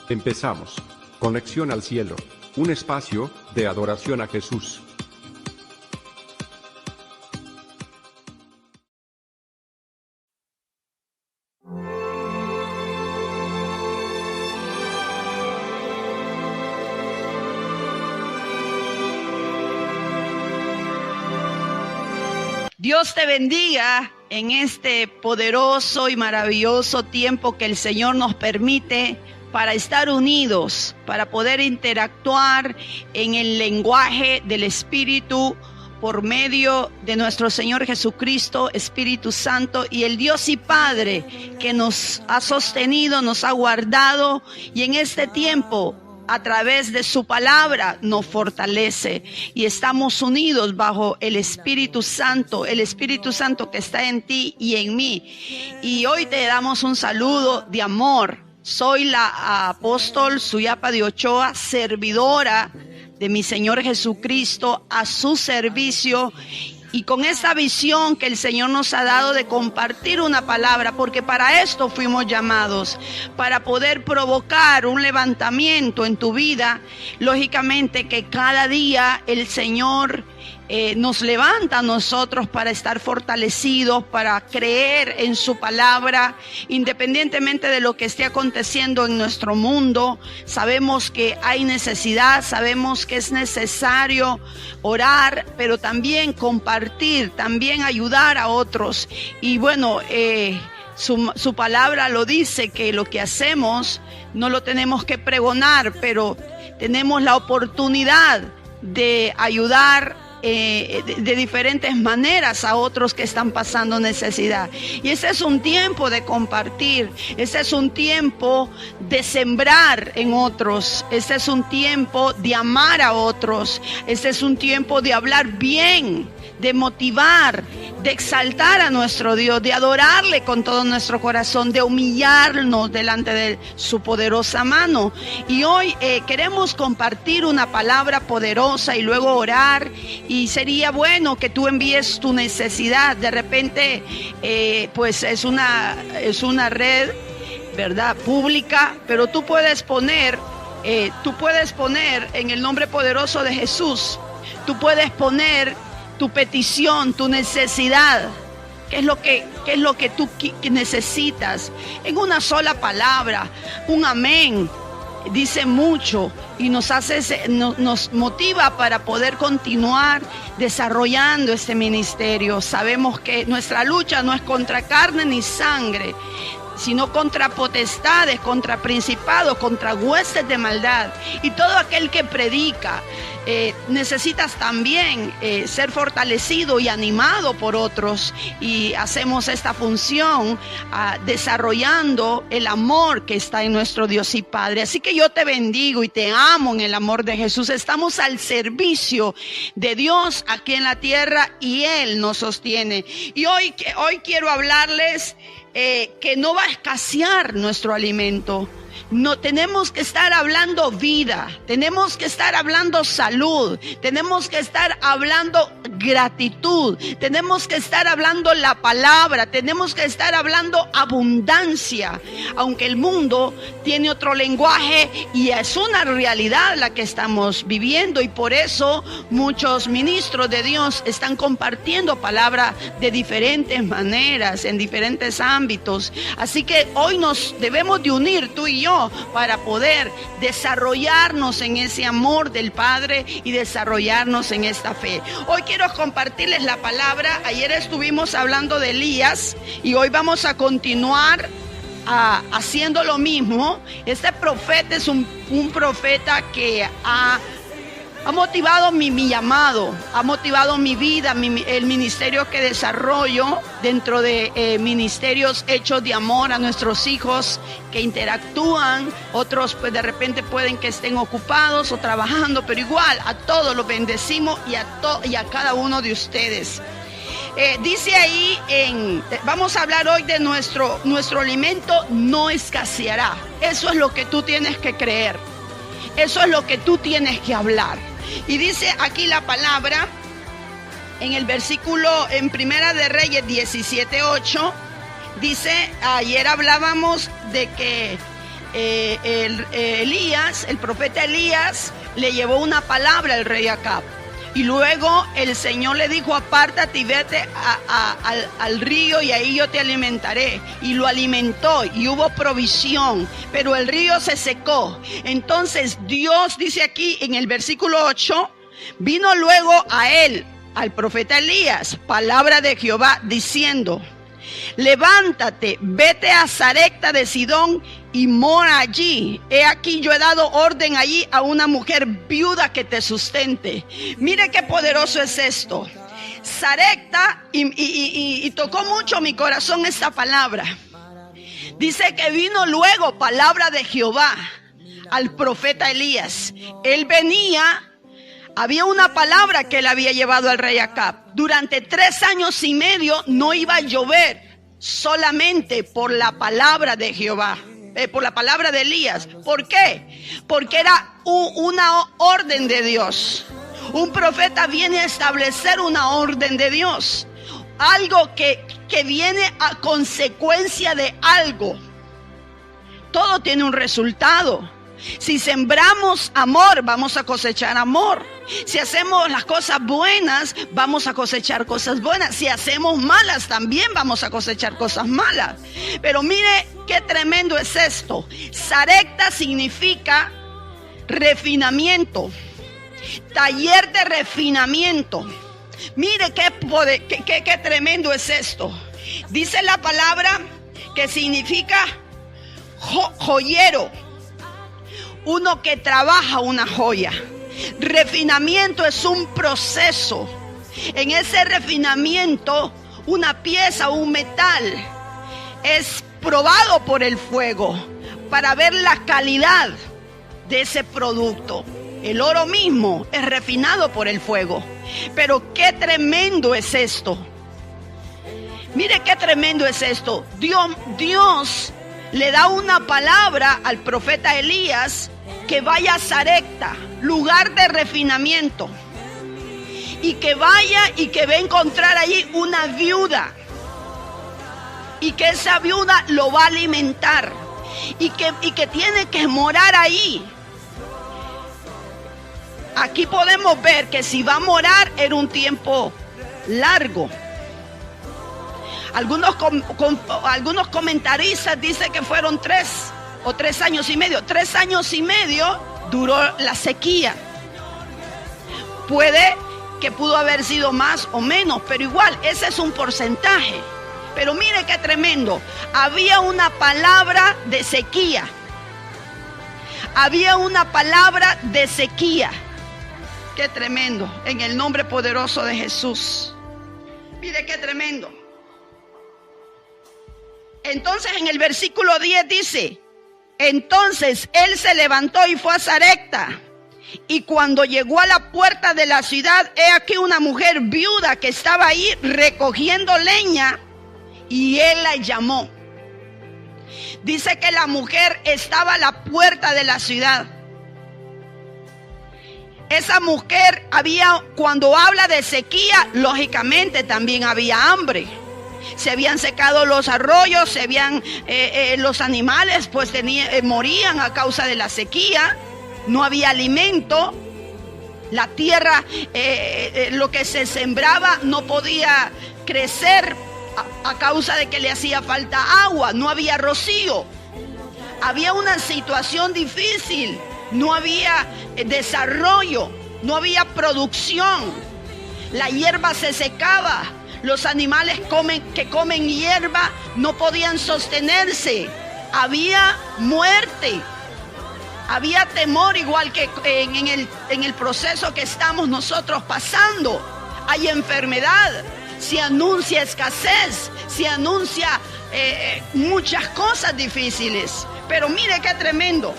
Empezamos. Conexión al cielo. Un espacio de adoración a Jesús. Dios te bendiga en este poderoso y maravilloso tiempo que el Señor nos permite para estar unidos, para poder interactuar en el lenguaje del Espíritu por medio de nuestro Señor Jesucristo, Espíritu Santo, y el Dios y Padre que nos ha sostenido, nos ha guardado, y en este tiempo a través de su palabra nos fortalece y estamos unidos bajo el Espíritu Santo que está en ti y en mí. Y hoy te damos un saludo de amor. Soy la apóstol Suyapa de Ochoa, servidora de mi Señor Jesucristo, a su servicio, y con esta visión que el Señor nos ha dado de compartir una palabra, porque para esto fuimos llamados, para poder provocar un levantamiento en tu vida. Lógicamente que cada día el Señor nos levanta a nosotros para estar fortalecidos, para creer en su palabra, independientemente de lo que esté aconteciendo en nuestro mundo. Sabemos que hay necesidad, sabemos que es necesario orar, pero también compartir, también ayudar a otros. Y bueno, su palabra lo dice, que lo que hacemos no lo tenemos que pregonar, pero tenemos la oportunidad de ayudar de diferentes maneras a otros que están pasando necesidad. Y ese es un tiempo de compartir, ese es un tiempo de sembrar en otros, ese es un tiempo de amar a otros, ese es un tiempo de hablar bien, de motivar, de exaltar a nuestro Dios, de adorarle con todo nuestro corazón, de humillarnos delante de su poderosa mano. Y hoy queremos compartir una palabra poderosa y luego orar. Y sería bueno que tú envíes tu necesidad. De repente, pues es una red, ¿verdad?, pública, pero tú puedes poner en el nombre poderoso de Jesús, tú puedes poner tu petición, tu necesidad. ¿Qué es lo que tú necesitas? En una sola palabra, un amén, dice mucho y nos motiva para poder continuar desarrollando este ministerio. Sabemos que nuestra lucha no es contra carne ni sangre, sino contra potestades, contra principados, contra huestes de maldad. Y todo aquel que predica, necesitas también ser fortalecido y animado por otros, y hacemos esta función desarrollando el amor que está en nuestro Dios y Padre. Así que yo te bendigo y te amo en el amor de Jesús. Estamos al servicio de Dios aquí en la tierra y Él nos sostiene. Y hoy quiero hablarles que no va a escasear nuestro alimento. No, tenemos que estar hablando vida, tenemos que estar hablando salud, tenemos que estar hablando gratitud, tenemos que estar hablando la palabra, tenemos que estar hablando abundancia, aunque el mundo tiene otro lenguaje y es una realidad la que estamos viviendo, y por eso muchos ministros de Dios están compartiendo palabra de diferentes maneras, en diferentes ámbitos. Así que hoy nos debemos de unir, tú y yo, para poder desarrollarnos en ese amor del Padre y desarrollarnos en esta fe. Hoy quiero compartirles la palabra. Ayer estuvimos hablando de Elías y hoy vamos a continuar haciendo lo mismo. Este profeta es un profeta que ha motivado mi llamado, ha motivado mi vida, el ministerio que desarrollo dentro de ministerios hechos de amor a nuestros hijos que interactúan. Otros pues de repente pueden que estén ocupados o trabajando, pero igual a todos los bendecimos y a cada uno de ustedes. Dice ahí, vamos a hablar hoy de nuestro alimento no escaseará. Eso es lo que tú tienes que creer. Eso es lo que tú tienes que hablar. Y dice aquí la palabra en el versículo en Primera de Reyes 17:8. Dice, ayer hablábamos de que Elías, el profeta Elías, le llevó una palabra al rey Acab. Y luego el Señor le dijo: apártate y vete al río y ahí yo te alimentaré. Y lo alimentó y hubo provisión, pero el río se secó. Entonces Dios dice aquí en el versículo 8, vino luego a él, al profeta Elías, palabra de Jehová diciendo: levántate, vete a Sarepta de Sidón y mora allí. He aquí yo he dado orden allí a una mujer viuda que te sustente. Mire qué poderoso es esto. Sarepta, y tocó mucho mi corazón esta palabra. Dice que vino luego palabra de Jehová al profeta Elías. Él venía. Había una palabra que él había llevado al rey Acab. Durante 3 años y medio no iba a llover, solamente por la palabra de Jehová, por la palabra de Elías. ¿Por qué? Porque era una orden de Dios. Un profeta viene a establecer una orden de Dios. Algo que viene a consecuencia de algo. Todo tiene un resultado. Si sembramos amor, vamos a cosechar amor. Si hacemos las cosas buenas, vamos a cosechar cosas buenas. Si hacemos malas, también vamos a cosechar cosas malas. Pero mire qué tremendo es esto. Sarepta significa refinamiento, taller de refinamiento. Mire qué tremendo es esto. Dice la palabra que significa joyero. Uno que trabaja una joya. Refinamiento es un proceso. En ese refinamiento, una pieza o un metal es probado por el fuego para ver la calidad de ese producto. El oro mismo es refinado por el fuego. Pero qué tremendo es esto. Mire qué tremendo es esto. Dios le da una palabra al profeta Elías que vaya a Sarepta, lugar de refinamiento, y que vaya y que va a encontrar allí una viuda, y que esa viuda lo va a alimentar, y que tiene que morar ahí. Aquí podemos ver que si va a morar era un tiempo largo. Algunos comentaristas dicen que fueron 3 o 3 años y medio. 3 años y medio duró la sequía. Pudo haber sido más o menos, pero igual, ese es un porcentaje. Pero mire qué tremendo. Había una palabra de sequía. Había una palabra de sequía. Qué tremendo. En el nombre poderoso de Jesús. Mire qué tremendo. Entonces en el versículo 10 dice: entonces él se levantó y fue a Sarepta. Y cuando llegó a la puerta de la ciudad, he aquí una mujer viuda que estaba ahí recogiendo leña, y él la llamó. Dice que la mujer estaba a la puerta de la ciudad. Esa mujer cuando habla de sequía, lógicamente también había hambre. Se habían secado los arroyos, los animales pues morían a causa de la sequía. No había alimento. La tierra, lo que se sembraba no podía crecer a causa de que le hacía falta agua. No había rocío. Había una situación difícil. No había desarrollo. No había producción. La hierba se secaba. Los animales que comen hierba no podían sostenerse. Había muerte. Había temor, igual que en el proceso que estamos nosotros pasando. Hay enfermedad, se anuncia escasez, se anuncia muchas cosas difíciles. Pero mire qué tremendo.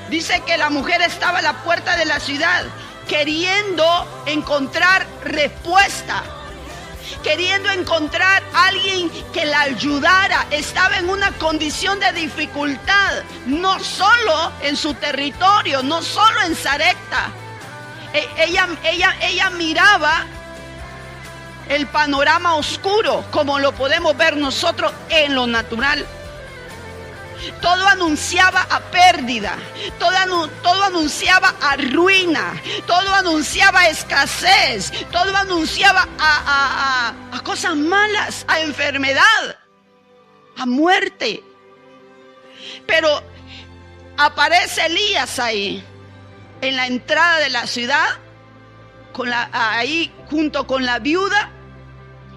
Dice que la mujer estaba a la puerta de la ciudad queriendo encontrar respuesta, queriendo encontrar a alguien que la ayudara. Estaba en una condición de dificultad, no solo en su territorio, no solo en Sarepta. Ella miraba el panorama oscuro, como lo podemos ver nosotros en lo natural. todo anunciaba a pérdida, todo anunciaba a ruina, todo anunciaba a escasez, todo anunciaba a cosas malas, a enfermedad, a muerte. Pero aparece Elías ahí, en la entrada de la ciudad, ahí junto con la viuda,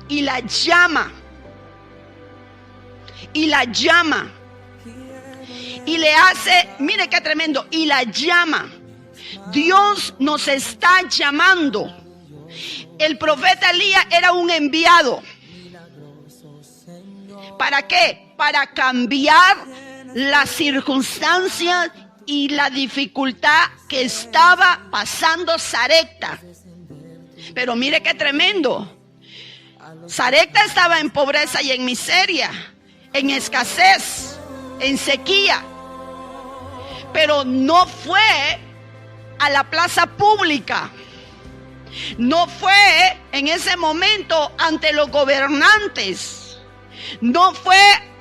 y la llama. Y la llama. Y le hace, mire qué tremendo, y la llama. Dios nos está llamando. El profeta Elías era un enviado. ¿Para qué? Para cambiar las circunstancias y la dificultad que estaba pasando Sarepta. Pero mire qué tremendo. Sarepta estaba en pobreza y en miseria, en escasez, en sequía. Pero no fue a la plaza pública. No fue en ese momento ante los gobernantes. No fue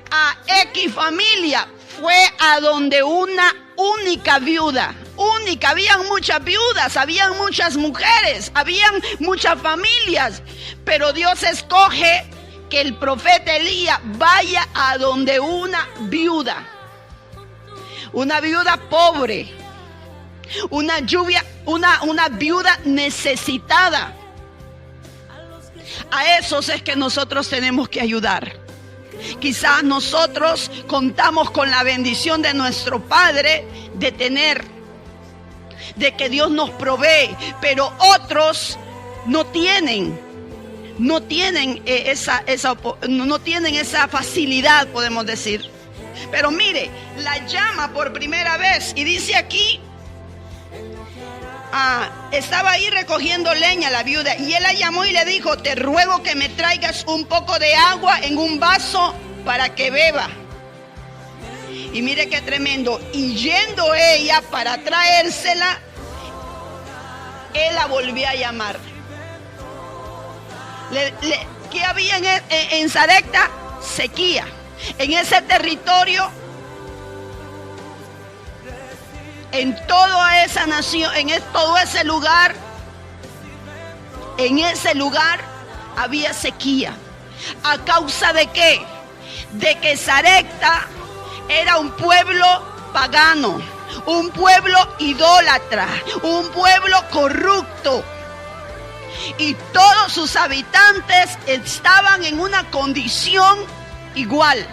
a X familia. Fue a donde una única viuda. Única. Habían muchas viudas, habían muchas mujeres, habían muchas familias. Pero Dios escoge que el profeta Elías vaya a donde una viuda. Una viuda pobre, una viuda necesitada. A esos es que nosotros tenemos que ayudar. Quizás nosotros contamos con la bendición de nuestro Padre de que Dios nos provee, pero otros no tienen esa facilidad, podemos decir. Pero mire, la llama por primera vez y dice aquí, estaba ahí recogiendo leña la viuda y él la llamó y le dijo: te ruego que me traigas un poco de agua en un vaso para que beba. Y mire qué tremendo. Y yendo ella para traérsela, él la volvió a llamar. ¿Qué había en Sarepta? Sequía. En ese territorio, en toda esa nación, todo ese lugar, en ese lugar había sequía. ¿A causa de qué? De que Sarepta era un pueblo pagano, un pueblo idólatra, un pueblo corrupto. Y todos sus habitantes estaban en una condición igual,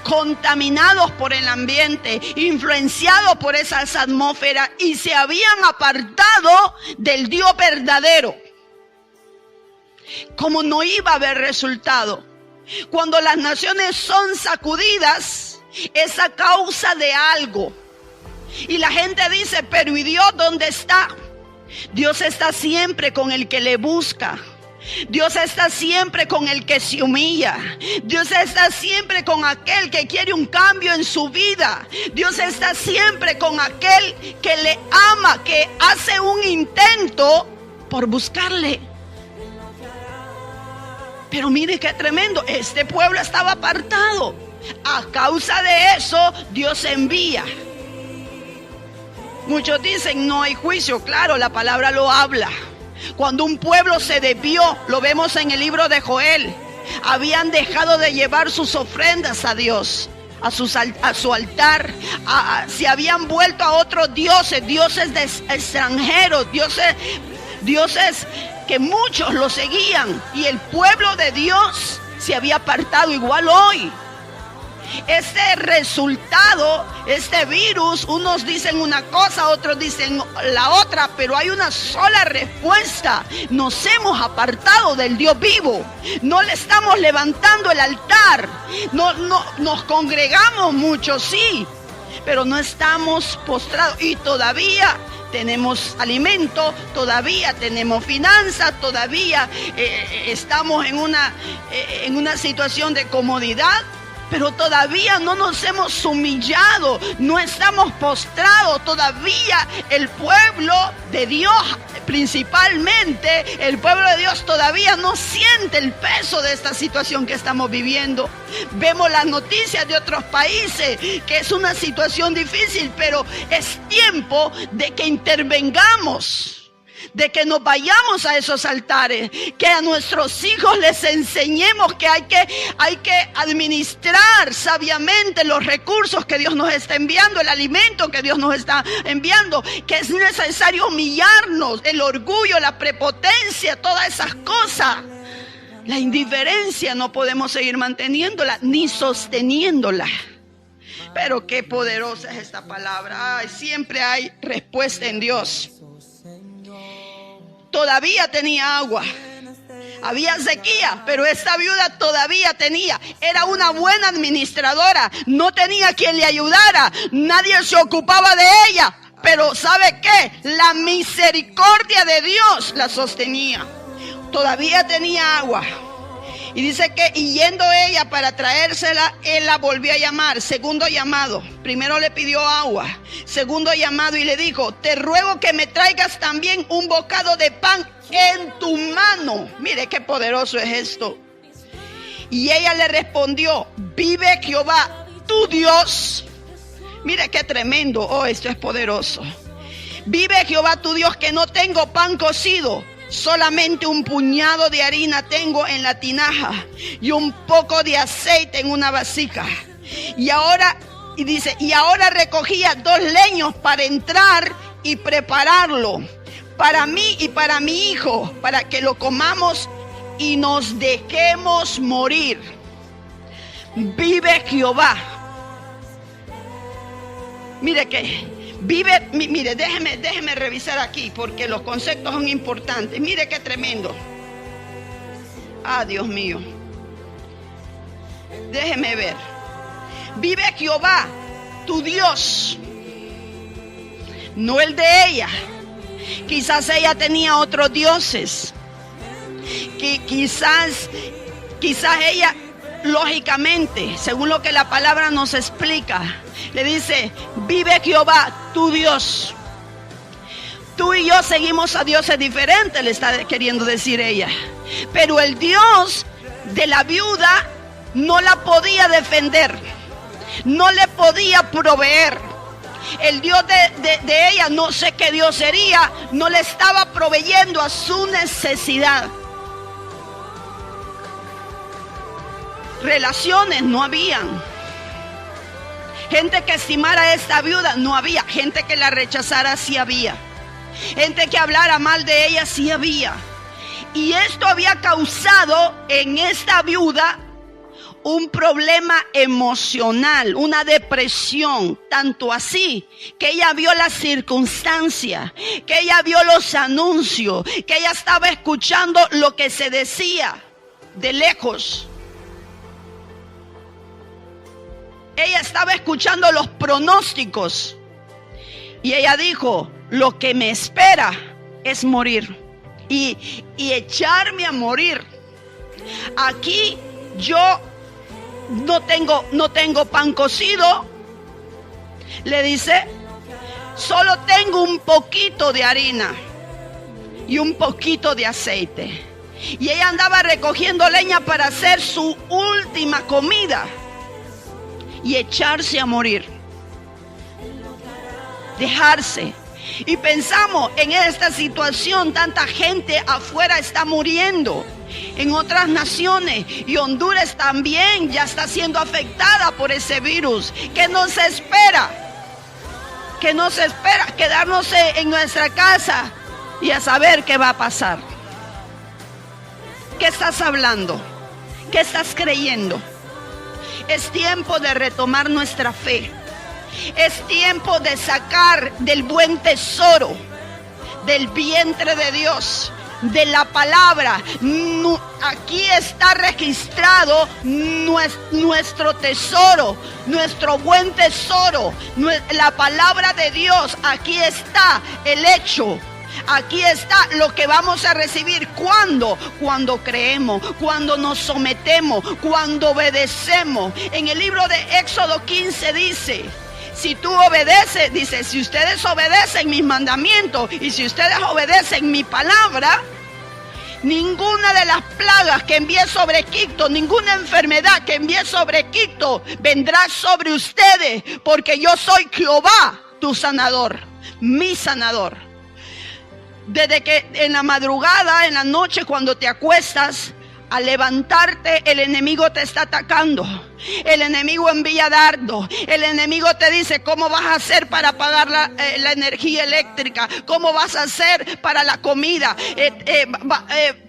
contaminados por el ambiente, influenciados por esas atmósferas, y se habían apartado del Dios verdadero. Como no iba a haber resultado. Cuando las naciones son sacudidas, es a causa de algo. Y la gente dice: pero ¿y Dios dónde está? Dios está siempre con el que le busca. Dios está siempre con el que se humilla. Dios está siempre con aquel que quiere un cambio en su vida. Dios está siempre con aquel que le ama, que hace un intento por buscarle. Pero mire qué tremendo, este pueblo estaba apartado. A causa de eso, Dios envía. Muchos dicen: no hay juicio. Claro, la palabra lo habla. Cuando un pueblo se desvió, lo vemos en el libro de Joel, habían dejado de llevar sus ofrendas a Dios, a su altar, se habían vuelto a otros dioses de extranjeros, dioses que muchos lo seguían, y el pueblo de Dios se había apartado. Igual hoy. Este resultado, este virus, unos dicen una cosa, otros dicen la otra, pero hay una sola respuesta: nos hemos apartado del Dios vivo, no le estamos levantando el altar, no nos congregamos mucho, sí, pero no estamos postrados, y todavía tenemos alimento, todavía tenemos finanzas, todavía estamos en una situación de comodidad. pero todavía no nos hemos humillado, no estamos postrados. Todavía el pueblo de Dios, principalmente el pueblo de Dios, todavía no siente el peso de esta situación que estamos viviendo. Vemos las noticias de otros países, que es una situación difícil, pero es tiempo de que intervengamos, de que nos vayamos a esos altares, que a nuestros hijos les enseñemos que hay que administrar sabiamente los recursos que Dios nos está enviando, el alimento que Dios nos está enviando, que es necesario humillarnos, el orgullo, la prepotencia, todas esas cosas. La indiferencia no podemos seguir manteniéndola ni sosteniéndola. Pero qué poderosa es esta palabra. Ay, siempre hay respuesta en Dios. Todavía tenía agua, había sequía, pero esta viuda todavía tenía. Era una buena administradora, no tenía quien le ayudara, nadie se ocupaba de ella. Pero ¿sabe qué? La misericordia de Dios la sostenía. Todavía tenía agua. Y dice que, y yendo ella para traérsela, él la volvió a llamar. Segundo llamado. Primero le pidió agua. Segundo llamado y le dijo: te ruego que me traigas también un bocado de pan en tu mano. Mire qué poderoso es esto. Y ella le respondió: vive Jehová, tu Dios. Mire qué tremendo. Oh, esto es poderoso. Vive Jehová tu Dios, que no tengo pan cocido. Solamente un puñado de harina tengo en la tinaja y un poco de aceite en una vasija. Y ahora recogía 2 leños para entrar y prepararlo para mí y para mi hijo, para que lo comamos y nos dejemos morir. Vive Jehová. Mire que mire, déjeme revisar aquí, porque los conceptos son importantes. Mire qué tremendo. Ah, Dios mío. Déjeme ver. Vive Jehová, tu Dios, no el de ella. Quizás ella tenía otros dioses. Quizás ella, lógicamente, según lo que la palabra nos explica, le dice: vive Jehová, tu Dios. Tú y yo seguimos a dioses diferentes, le está queriendo decir ella. Pero el Dios de la viuda no la podía defender, no le podía proveer. El Dios de ella, no sé qué Dios sería, no le estaba proveyendo a su necesidad. Relaciones no habían. Gente que estimara a esta viuda no había. Gente que la rechazara sí había. Gente que hablara mal de ella sí había. Y esto había causado en esta viuda un problema emocional, una depresión, tanto así que ella vio la circunstancia, que ella vio los anuncios, que ella estaba escuchando lo que se decía de lejos. Ella estaba escuchando los pronósticos y ella dijo: lo que me espera es morir y echarme a morir. Aquí yo no tengo pan cocido, le dice, solo tengo un poquito de harina y un poquito de aceite. Y ella andaba recogiendo leña para hacer su última comida y echarse a morir, dejarse. Y pensamos en esta situación, tanta gente afuera está muriendo en otras naciones, y Honduras también ya está siendo afectada por ese virus. ¿Qué nos espera? ¿Qué nos espera? Quedarnos en nuestra casa y a saber qué va a pasar. ¿Qué estás hablando? ¿Qué estás creyendo? Es tiempo de retomar nuestra fe. Es tiempo de sacar del buen tesoro, del vientre de Dios, de la palabra. Aquí está registrado nuestro tesoro, nuestro buen tesoro, la palabra de Dios. Aquí está el hecho Aquí está lo que vamos a recibir. ¿Cuándo? Cuando creemos, cuando nos sometemos, cuando obedecemos. En el libro de Éxodo 15 dice: si tú obedeces, dice, si ustedes obedecen mis mandamientos y si ustedes obedecen mi palabra, ninguna de las plagas que envié sobre Egipto, ninguna enfermedad que envié sobre Egipto vendrá sobre ustedes, porque yo soy Jehová, tu sanador, mi sanador. Desde que en la madrugada, en la noche, cuando te acuestas, al levantarte, el enemigo te está atacando. El enemigo envía dardo. El enemigo te dice cómo vas a hacer para pagar la energía eléctrica, cómo vas a hacer para la comida.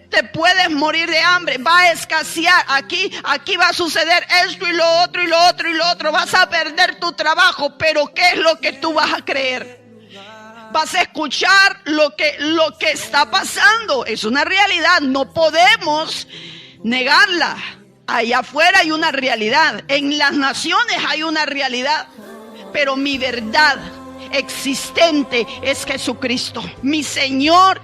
Te puedes morir de hambre, va a escasear, aquí va a suceder esto y lo otro y lo otro y lo otro. Vas a perder tu trabajo, pero ¿qué es lo que tú vas a creer? Vas a escuchar lo que está pasando. Es una realidad, no podemos negarla. Allá afuera hay una realidad, en las naciones hay una realidad, pero mi verdad existente es Jesucristo, mi Señor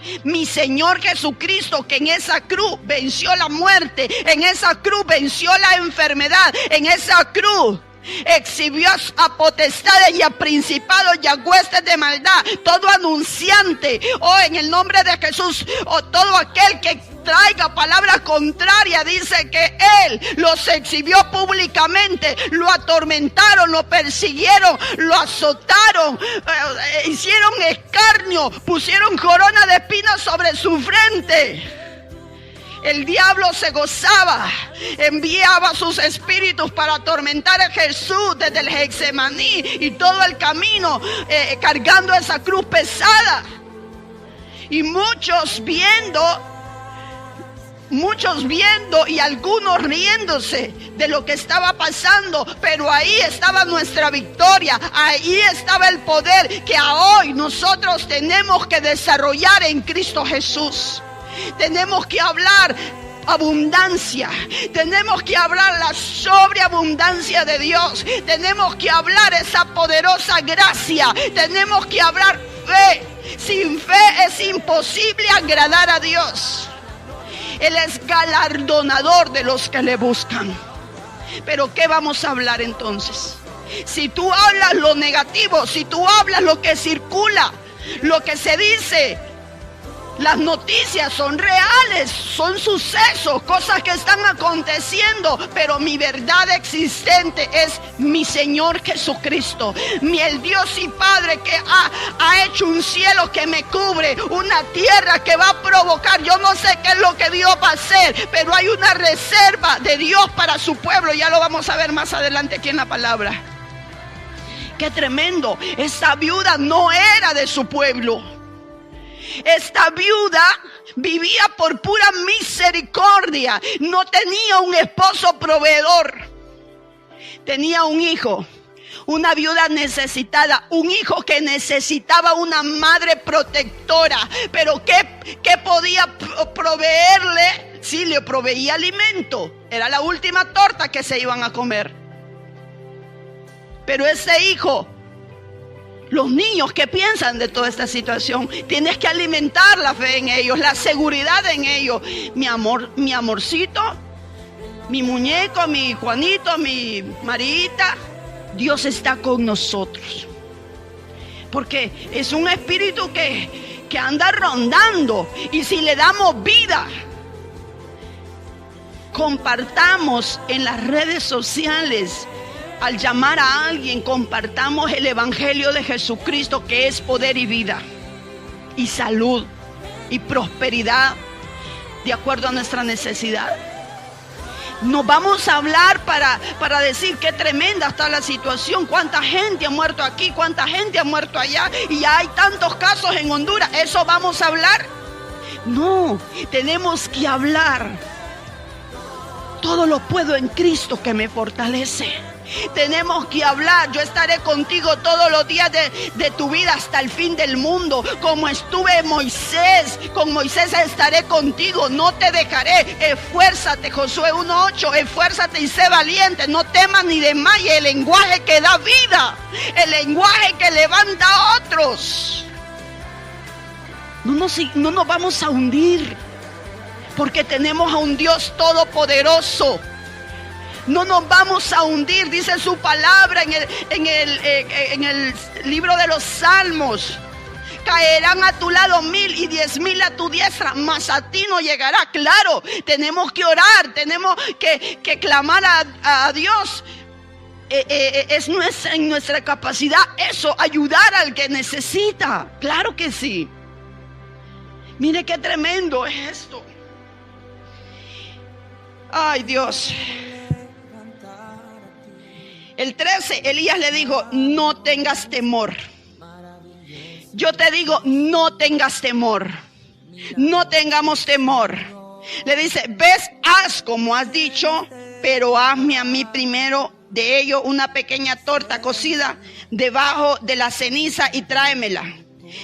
Jesucristo, que en esa cruz venció la muerte, en esa cruz venció la enfermedad, en esa cruz exhibió a potestades y a principados y a huestes de maldad. Todo anunciante, en el nombre de Jesús, todo aquel que traiga palabra contraria, dice que Él los exhibió públicamente, lo atormentaron, lo persiguieron, lo azotaron, hicieron escarnio, pusieron corona de espinas sobre su frente. El diablo se gozaba, enviaba sus espíritus para atormentar a Jesús desde el Getsemaní y todo el camino cargando esa cruz pesada. Y muchos viendo y algunos riéndose de lo que estaba pasando, pero ahí estaba nuestra victoria, ahí estaba el poder que hoy nosotros tenemos que desarrollar en Cristo Jesús. Tenemos que hablar abundancia, tenemos que hablar la sobreabundancia de Dios, tenemos que hablar esa poderosa gracia, tenemos que hablar fe. Sin fe es imposible agradar a Dios. Él es galardonador de los que le buscan. Pero ¿qué vamos a hablar entonces? Si tú hablas lo negativo, si tú hablas lo que circula, lo que se dice, las noticias son reales, son sucesos, cosas que están aconteciendo, pero mi verdad existente es mi Señor Jesucristo, el Dios y Padre que ha hecho un cielo que me cubre, una tierra que va a provocar, yo no sé qué es lo que Dios va a hacer, pero hay una reserva de Dios para su pueblo, ya lo vamos a ver más adelante aquí en la palabra. ¡Qué tremendo! Esta viuda no era de su pueblo. Esta viuda vivía por pura misericordia. No tenía un esposo proveedor. Tenía un hijo, una viuda necesitada, un hijo que necesitaba una madre protectora. Pero ¿qué podía proveerle? Sí, le proveía alimento. Era la última torta que se iban a comer. Pero ese hijo, los niños que piensan de toda esta situación, tienes que alimentar la fe en ellos, la seguridad en ellos. Mi amor, mi amorcito, mi muñeco, mi Juanito, mi Marita, Dios está con nosotros. Porque es un espíritu que anda rondando. Y si le damos vida, compartamos en las redes sociales. Al llamar a alguien, compartamos el evangelio de Jesucristo, que es poder y vida, y salud, y prosperidad, de acuerdo a nuestra necesidad. No vamos a hablar para decir qué tremenda está la situación, cuánta gente ha muerto aquí, cuánta gente ha muerto allá, y ya hay tantos casos en Honduras. ¿Eso vamos a hablar? No, tenemos que hablar. Todo lo puedo en Cristo que me fortalece. Tenemos que hablar. Yo estaré contigo todos los días de tu vida hasta el fin del mundo. Como estuve Moisés, con Moisés estaré contigo, no te dejaré. Esfuérzate, Josué 1:8, esfuérzate y sé valiente, no temas ni desmayes. El lenguaje que da vida, el lenguaje que levanta a otros. no nos vamos a hundir, porque tenemos a un Dios todopoderoso. No nos vamos a hundir, dice su palabra en el libro de los Salmos. Caerán a tu lado 1000 y 10,000 a tu diestra, mas a ti no llegará. Claro, tenemos que orar, tenemos que clamar a Dios. Es en nuestra capacidad eso, ayudar al que necesita. Claro que sí. Mire qué tremendo es esto. Ay, Dios. El 13, Elías le dijo: no tengas temor. Yo te digo, no tengas temor. No tengamos temor. Le dice: ves, haz como has dicho, pero hazme a mí primero de ello una pequeña torta cocida debajo de la ceniza y tráemela.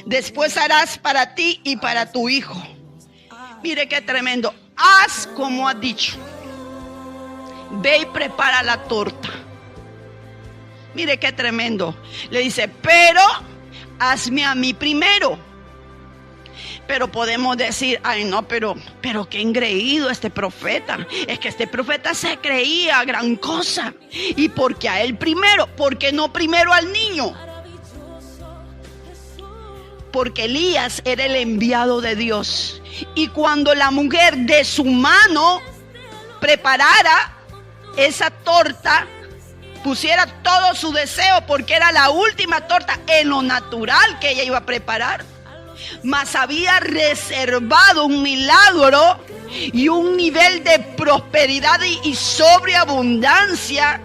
Después harás para ti y para tu hijo. Mire qué tremendo. Haz como has dicho. Ve y prepara la torta. Mire qué tremendo. Le dice: pero hazme a mí primero. Pero podemos decir: ay no, pero qué engreído este profeta. Es que este profeta se creía gran cosa. ¿Y por qué a él primero? ¿Por qué no primero al niño? Porque Elías era el enviado de Dios. Y cuando la mujer de su mano preparara esa torta, pusiera todo su deseo, porque era la última torta en lo natural que ella iba a preparar, mas había reservado un milagro y un nivel de prosperidad y sobreabundancia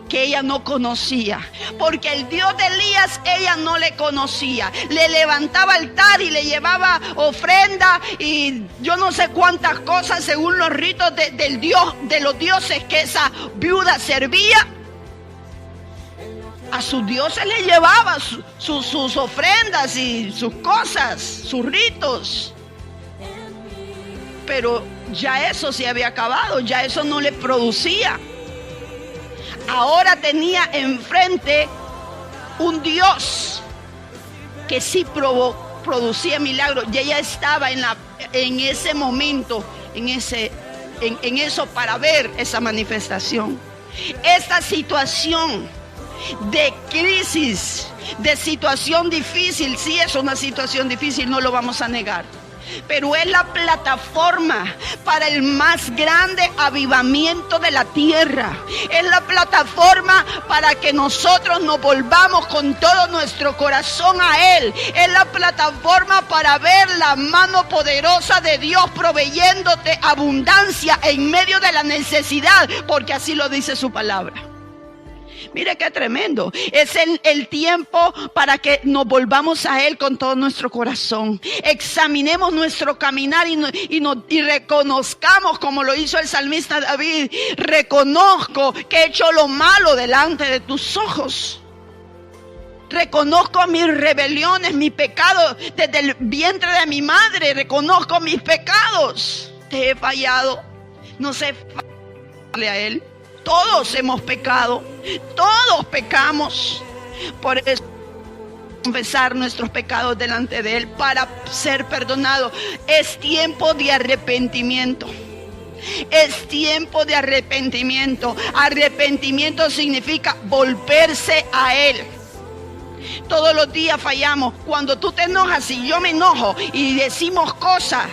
que ella no conocía, porque el Dios de Elías ella no le conocía. Le levantaba altar y le llevaba ofrenda y yo no sé cuántas cosas según los ritos del Dios, de los dioses que esa viuda servía. A sus dioses le llevaba sus ofrendas y sus cosas, sus ritos. Pero ya eso se había acabado, ya eso no le producía. Ahora tenía enfrente un Dios que sí producía milagros. Y ella estaba en ese momento, en eso para ver esa manifestación. Esta situación de crisis, de situación difícil, sí es una situación difícil, no lo vamos a negar, pero es la plataforma para el más grande avivamiento de la tierra. Es la plataforma para que nosotros nos volvamos con todo nuestro corazón a Él. Es la plataforma para ver la mano poderosa de Dios proveyéndote abundancia en medio de la necesidad, porque así lo dice su palabra. Mire qué tremendo. Es el tiempo para que nos volvamos a Él con todo nuestro corazón. Examinemos nuestro caminar y reconozcamos, como lo hizo el salmista David: reconozco que he hecho lo malo delante de tus ojos. Reconozco mis rebeliones, mis pecados desde el vientre de mi madre. Reconozco mis pecados. Te he fallado. No sé fallarle a Él. Todos hemos pecado, todos pecamos. Por eso confesar nuestros pecados delante de Él para ser perdonado. Es tiempo de arrepentimiento. Es tiempo de arrepentimiento. Arrepentimiento significa volverse a Él. Todos los días fallamos. Cuando tú te enojas y yo me enojo y decimos cosas,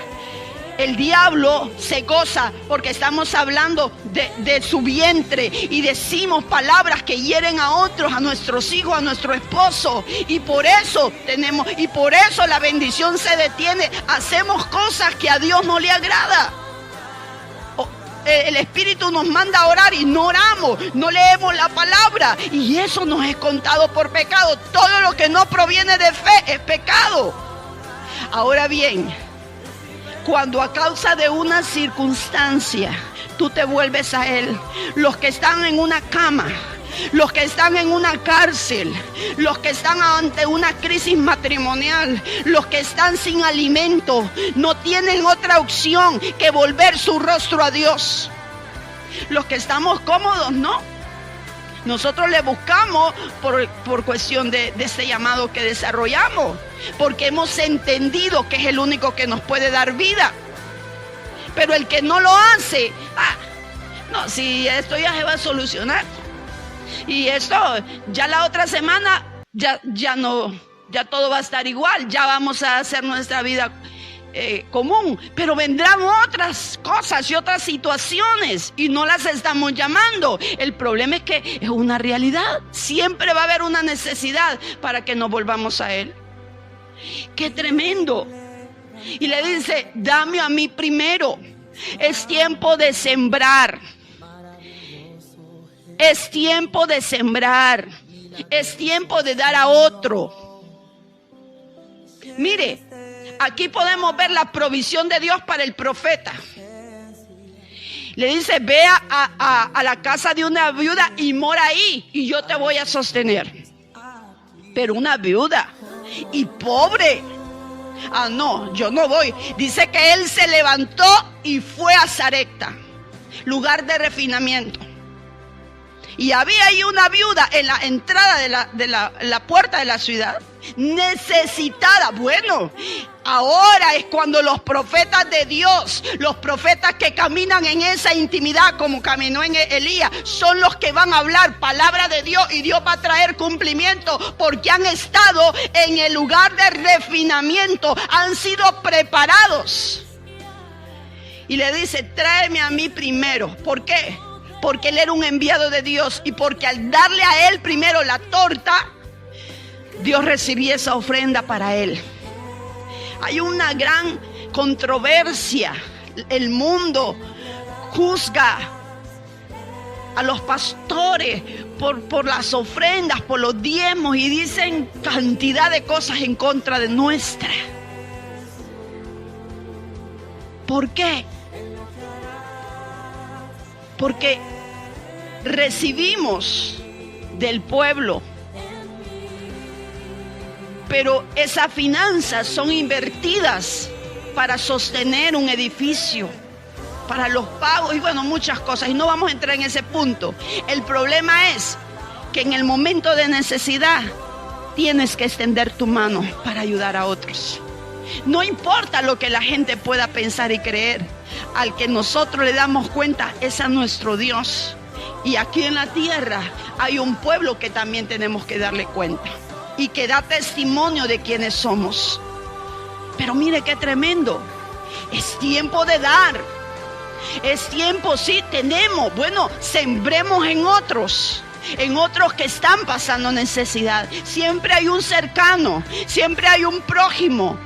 el diablo se goza porque estamos hablando de su vientre y decimos palabras que hieren a otros, a nuestros hijos, a nuestro esposo, y por eso la bendición se detiene. Hacemos cosas que a Dios no le agrada. El Espíritu nos manda a orar y no oramos, no leemos la palabra, y eso nos es contado por pecado. Todo lo que no proviene de fe es pecado. Ahora bien, cuando a causa de una circunstancia tú te vuelves a Él, los que están en una cama, los que están en una cárcel, los que están ante una crisis matrimonial, los que están sin alimento, no tienen otra opción que volver su rostro a Dios. Los que estamos cómodos, no. Nosotros le buscamos por cuestión de este llamado que desarrollamos, porque hemos entendido que es el único que nos puede dar vida. Pero el que no lo hace, no, si esto ya se va a solucionar. Y esto, ya la otra semana, ya todo va a estar igual, ya vamos a hacer nuestra vida común, pero vendrán otras cosas y otras situaciones y no las estamos llamando. El problema es que es una realidad, siempre va a haber una necesidad para que nos volvamos a Él. ¡Qué tremendo! Y le dice, dame a mí primero. Es tiempo de sembrar. Es tiempo de sembrar. Es tiempo de dar a otro. Mire, aquí podemos ver la provisión de Dios para el profeta. Le dice, ve a la casa de una viuda y mora ahí y yo te voy a sostener. Pero una viuda y pobre. No, yo no voy. Dice que él se levantó y fue a Sarepta, lugar de refinamiento. Y había ahí una viuda en la entrada de la puerta de la ciudad, necesitada. Bueno, ahora es cuando los profetas de Dios, los profetas que caminan en esa intimidad como caminó en Elías, son los que van a hablar palabra de Dios y Dios va a traer cumplimiento porque han estado en el lugar de refinamiento, han sido preparados. Y le dice, tráeme a mí primero. ¿Por qué? Porque él era un enviado de Dios y porque al darle a él primero la torta, Dios recibía esa ofrenda para él. Hay una gran controversia. El mundo juzga a los pastores por las ofrendas, por los diezmos y dicen cantidad de cosas en contra de nuestra. ¿Por qué? Porque recibimos del pueblo, pero esas finanzas son invertidas para sostener un edificio, para los pagos y bueno, muchas cosas. Y no vamos a entrar en ese punto. El problema es que en el momento de necesidad tienes que extender tu mano para ayudar a otros. No importa lo que la gente pueda pensar y creer, al que nosotros le damos cuenta es a nuestro Dios. Y aquí en la tierra hay un pueblo que también tenemos que darle cuenta y que da testimonio de quiénes somos. Pero mire qué tremendo. Es tiempo de dar. Es tiempo, sí, tenemos. Bueno, sembremos en otros que están pasando necesidad. Siempre hay un cercano, siempre hay un prójimo.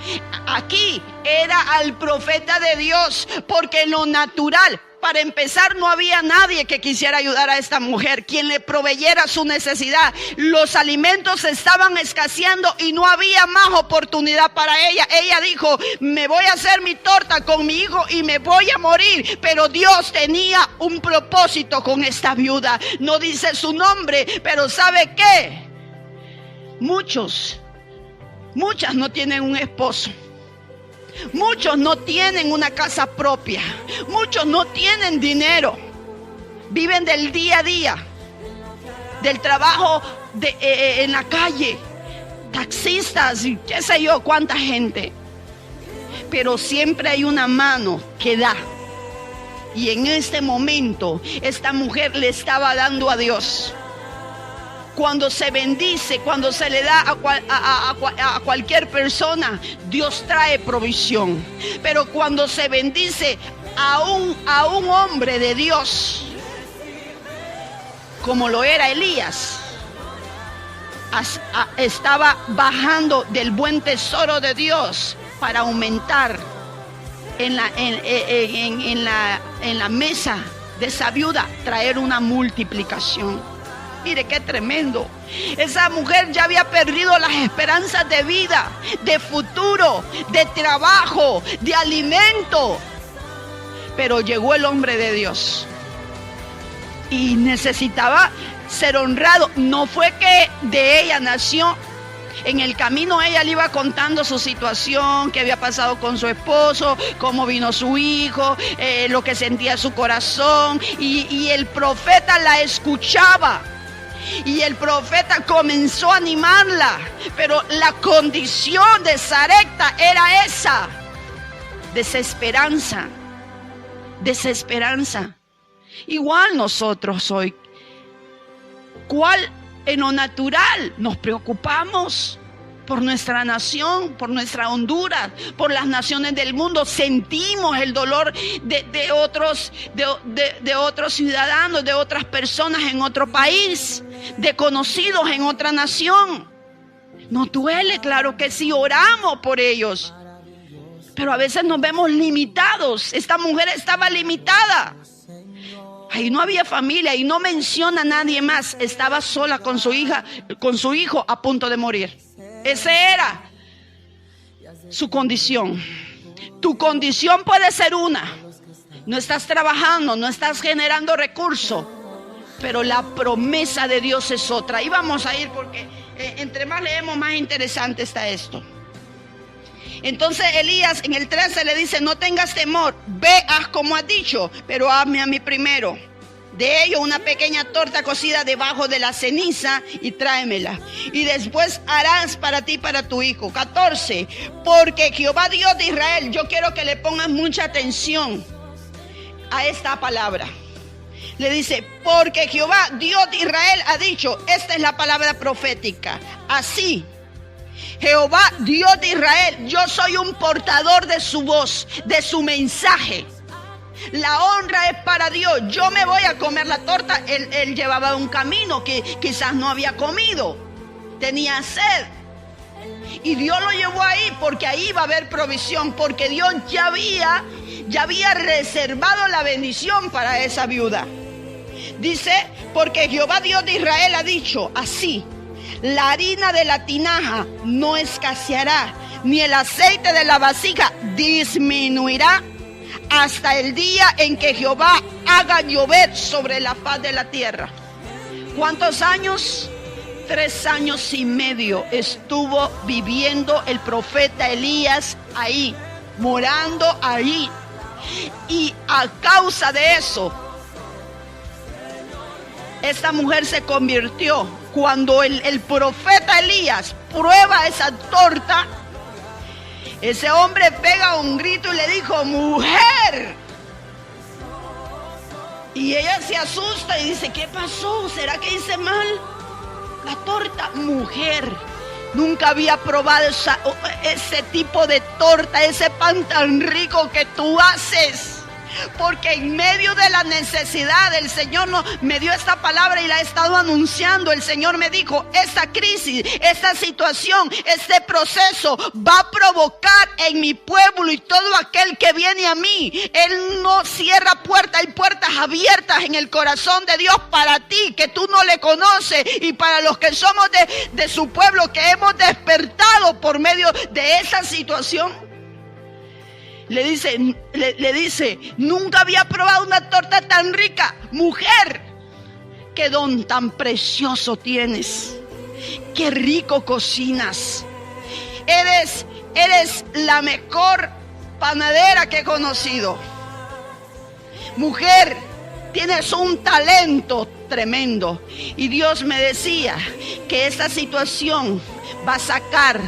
Aquí era al profeta de Dios, porque en lo natural, para empezar, no había nadie que quisiera ayudar a esta mujer, quien le proveyera su necesidad. Los alimentos estaban escaseando y no había más oportunidad para ella. Ella dijo, me voy a hacer mi torta con mi hijo y me voy a morir. Pero Dios tenía un propósito con esta viuda. No dice su nombre, pero ¿sabe qué? Muchas no tienen un esposo. Muchos no tienen una casa propia. Muchos no tienen dinero. Viven del día a día, del trabajo en la calle, taxistas y qué sé yo cuánta gente. Pero siempre hay una mano que da. Y en este momento esta mujer le estaba dando a Dios. Cuando se bendice, cuando se le da a cualquier persona, Dios trae provisión. Pero cuando se bendice a un hombre de Dios, como lo era Elías, estaba bajando del buen tesoro de Dios para aumentar en la mesa de esa viuda, traer una multiplicación. Mire qué tremendo. Esa mujer ya había perdido las esperanzas de vida, de futuro, de trabajo, de alimento. Pero llegó el hombre de Dios y necesitaba ser honrado. No fue que de ella nació. En el camino ella le iba contando su situación, qué había pasado con su esposo, cómo vino su hijo, lo que sentía su corazón. Y el profeta la escuchaba. Y el profeta comenzó a animarla, pero la condición de Sarepta era esa: desesperanza, desesperanza. Igual nosotros hoy, ¿cuál en lo natural nos preocupamos? Por nuestra nación, por nuestra Honduras, por las naciones del mundo. Sentimos el dolor de otros ciudadanos, de otras personas en otro país, de conocidos en otra nación. Nos duele, claro que sí, oramos por ellos, pero a veces nos vemos limitados. Esta mujer estaba limitada. Ahí no había familia, y no menciona a nadie más. Estaba sola con su hija, con su hijo a punto de morir. Esa era su condición. Tu condición puede ser una: no estás trabajando, no estás generando recursos, pero la promesa de Dios es otra. Y vamos a ir porque entre más leemos, más interesante está esto. Entonces Elías en el 13 le dice: no tengas temor, ve, haz como has dicho, pero hazme a mí primero de ello una pequeña torta cocida debajo de la ceniza y tráemela. Y después harás para ti y para tu hijo. 14. Porque Jehová Dios de Israel, yo quiero que le pongas mucha atención a esta palabra. Le dice: porque Jehová Dios de Israel ha dicho. Esta es la palabra profética. Así, Jehová Dios de Israel, yo soy un portador de su voz, de su mensaje. La honra es para Dios. Yo me voy a comer la torta. Él llevaba un camino que quizás no había comido. Tenía sed. Y Dios lo llevó ahí porque ahí va a haber provisión. Porque Dios ya había reservado la bendición para esa viuda. Dice: porque Jehová Dios de Israel ha dicho así: la harina de la tinaja no escaseará, ni el aceite de la vasija disminuirá, hasta el día en que Jehová haga llover sobre la faz de la tierra. ¿Cuántos años? 3 años y medio estuvo viviendo el profeta Elías ahí, morando ahí. Y a causa de eso, esta mujer se convirtió. Cuando el profeta Elías prueba esa torta, ese hombre pega un grito y le dijo: mujer. Y ella se asusta y dice: ¿qué pasó? ¿Será que hice mal la torta? Mujer, nunca había probado ese tipo de torta, ese pan tan rico que tú haces. Porque en medio de la necesidad el Señor me dio esta palabra y la he estado anunciando. El Señor me dijo: esta crisis, esta situación, este proceso va a provocar en mi pueblo y todo aquel que viene a mí. Él no cierra puertas, hay puertas abiertas en el corazón de Dios para ti que tú no le conoces, y para los que somos de su pueblo, que hemos despertado por medio de esa situación. Le dice: nunca había probado una torta tan rica. Mujer, qué don tan precioso tienes. Qué rico cocinas. Eres la mejor panadera que he conocido. Mujer, tienes un talento tremendo. Y Dios me decía que esta situación va a sacar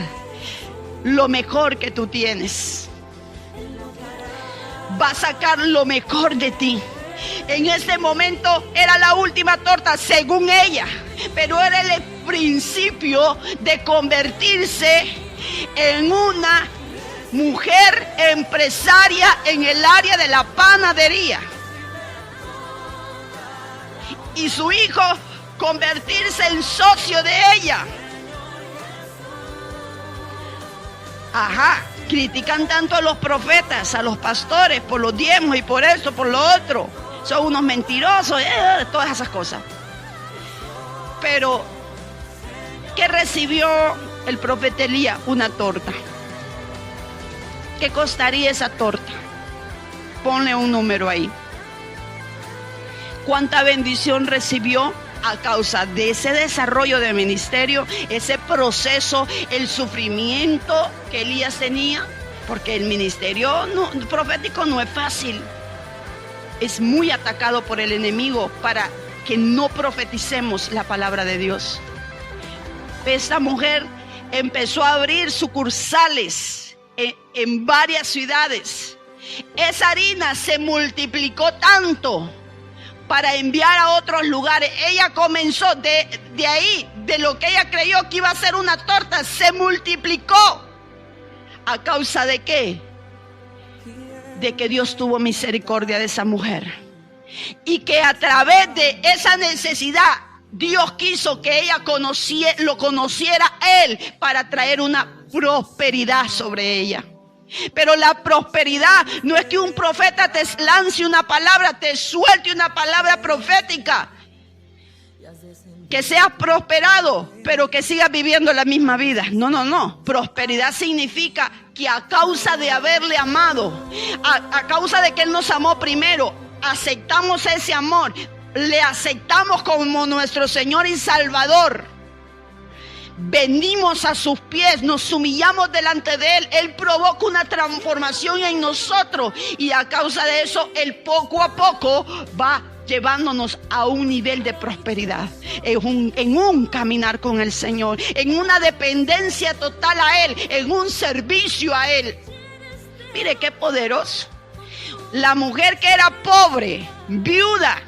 lo mejor que tú tienes. Va a sacar lo mejor de ti. En este momento era la última torta según ella, pero era el principio de convertirse en una mujer empresaria en el área de la panadería. Y su hijo convertirse en socio de ella. Ajá. Critican tanto a los profetas, a los pastores, por los diezmos y por esto, por lo otro. Son unos mentirosos, todas esas cosas. Pero, ¿qué recibió el profeta Elías? Una torta. ¿Qué costaría esa torta? Ponle un número ahí. ¿Cuánta bendición recibió a causa de ese desarrollo de ministerio, ese proceso, el sufrimiento que Elías tenía? Porque el ministerio profético no es fácil. Es muy atacado por el enemigo para que no profeticemos la palabra de Dios. Esta mujer empezó a abrir sucursales en varias ciudades. Esa harina se multiplicó tanto para enviar a otros lugares. Ella comenzó de ahí, de lo que ella creyó que iba a ser una torta, se multiplicó. ¿A causa de qué? De que Dios tuvo misericordia de esa mujer. Y que a través de esa necesidad, Dios quiso que ella lo conociera a Él para traer una prosperidad sobre ella. Pero la prosperidad no es que un profeta te lance una palabra, te suelte una palabra profética, que seas prosperado, pero que sigas viviendo la misma vida. No. Prosperidad significa que a causa de haberle amado, a causa de que Él nos amó primero, aceptamos ese amor, le aceptamos como nuestro Señor y Salvador. Venimos a sus pies, nos humillamos delante de Él. Él provoca una transformación en nosotros y a causa de eso, Él poco a poco va llevándonos a un nivel de prosperidad, en un caminar con el Señor, en una dependencia total a Él, en un servicio a Él. Mire qué poderoso. La mujer que era pobre, viuda,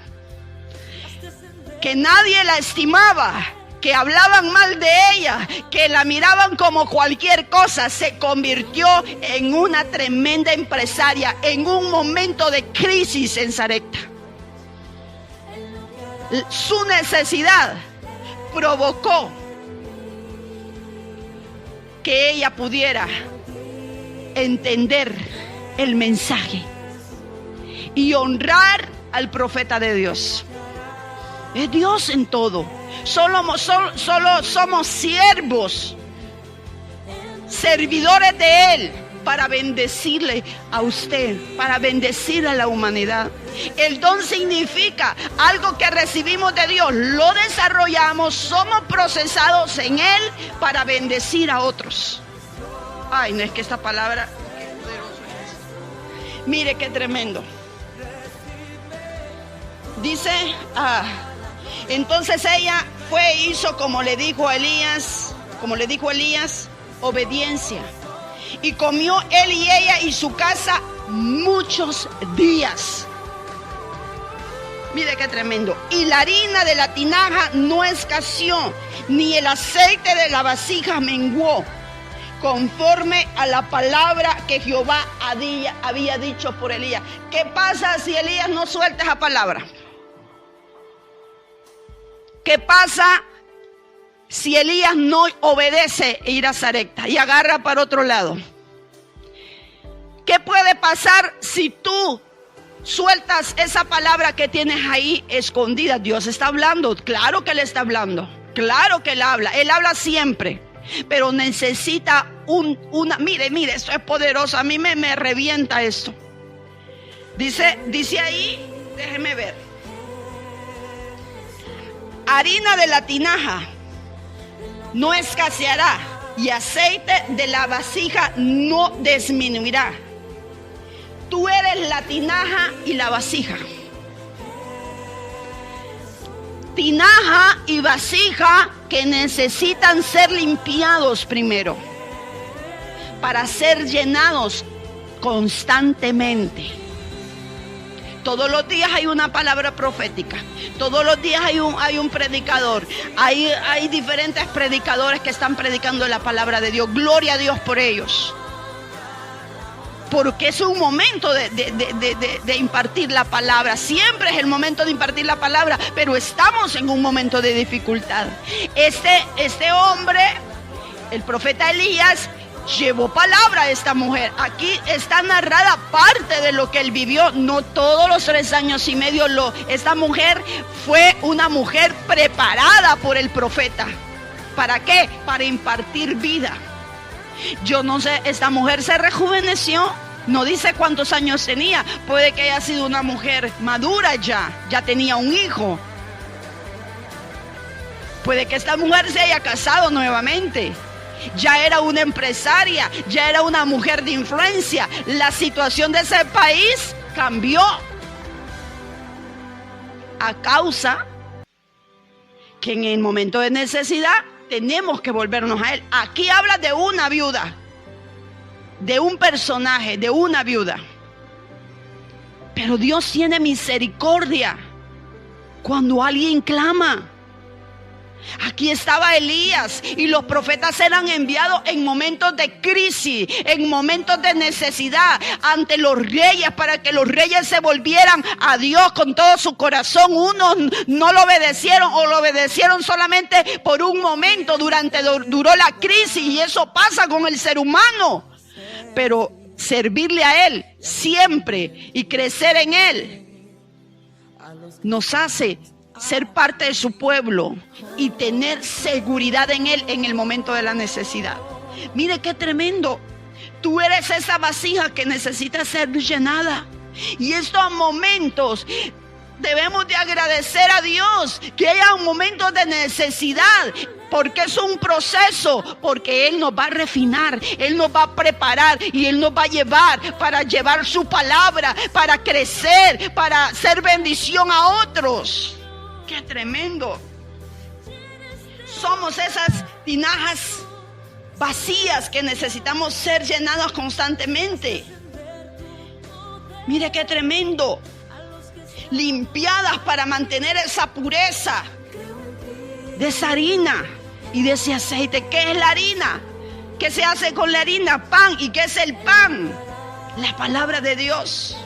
que nadie la estimaba, que hablaban mal de ella, que la miraban como cualquier cosa, se convirtió en una tremenda empresaria en un momento de crisis en Sarepta. Su necesidad provocó que ella pudiera entender el mensaje y honrar al profeta de Dios. Es Dios en todo. Solo somos siervos, servidores de Él, para bendecirle a usted, para bendecir a la humanidad. El don significa algo que recibimos de Dios, lo desarrollamos, somos procesados en Él para bendecir a otros. Ay, no, es que esta palabra, qué poderoso es. Mire qué tremendo. Dice, entonces ella fue e hizo como le dijo Elías, obediencia. Y comió él y ella y su casa muchos días. Mire qué tremendo. Y la harina de la tinaja no escaseó, ni el aceite de la vasija menguó, conforme a la palabra que Jehová había dicho por Elías. ¿Qué pasa si Elías no suelta esa palabra? ¿Qué pasa si Elías no obedece e ir a Sarepta y agarra para otro lado? ¿Qué puede pasar si tú sueltas esa palabra que tienes ahí escondida? Dios está hablando, claro que Él está hablando, claro que Él habla siempre, pero necesita mire, esto es poderoso, a mí me revienta esto. Dice ahí, déjeme ver, harina de la tinaja no escaseará y aceite de la vasija no disminuirá. Tú eres la tinaja y la vasija. Tinaja y vasija que necesitan ser limpiados primero para ser llenados constantemente. Todos los días hay una palabra profética. Todos los días hay un predicador. Hay diferentes predicadores que están predicando la palabra de Dios. Gloria a Dios por ellos. Porque es un momento de impartir la palabra. Siempre es el momento de impartir la palabra. Pero estamos en un momento de dificultad. Este hombre, el profeta Elías, llevó palabra a esta mujer. Aquí está narrada parte de lo que él vivió, no todos los 3 años y medio. Esta mujer fue una mujer preparada por el profeta. ¿Para qué? Para impartir vida. Yo no sé, esta mujer se rejuveneció. No dice cuántos años tenía. Puede que haya sido una mujer madura ya tenía un hijo. Puede que esta mujer se haya casado nuevamente. Ya era una empresaria, ya era una mujer de influencia. La situación de ese país cambió a causa que en el momento de necesidad tenemos que volvernos a Él. Aquí habla de una viuda, de un personaje, de una viuda. Pero Dios tiene misericordia cuando alguien clama. Aquí estaba Elías y los profetas eran enviados en momentos de crisis, en momentos de necesidad ante los reyes, para que los reyes se volvieran a Dios con todo su corazón. Unos no lo obedecieron o lo obedecieron solamente por un momento, duró la crisis, y eso pasa con el ser humano. Pero servirle a Él siempre y crecer en Él nos hace ser parte de su pueblo y tener seguridad en Él en el momento de la necesidad. Mire qué tremendo. Tú eres esa vasija que necesita ser llenada. Y estos momentos debemos de agradecer a Dios que haya un momento de necesidad, porque es un proceso, porque Él nos va a refinar, Él nos va a preparar y Él nos va a llevar para llevar su palabra, para crecer, para ser bendición a otros. ¡Qué tremendo! Somos esas tinajas vacías que necesitamos ser llenadas constantemente. Mire qué tremendo. Limpiadas para mantener esa pureza de esa harina y de ese aceite. ¿Qué es la harina? ¿Qué se hace con la harina? Pan. ¿Y qué es el pan? La palabra de Dios.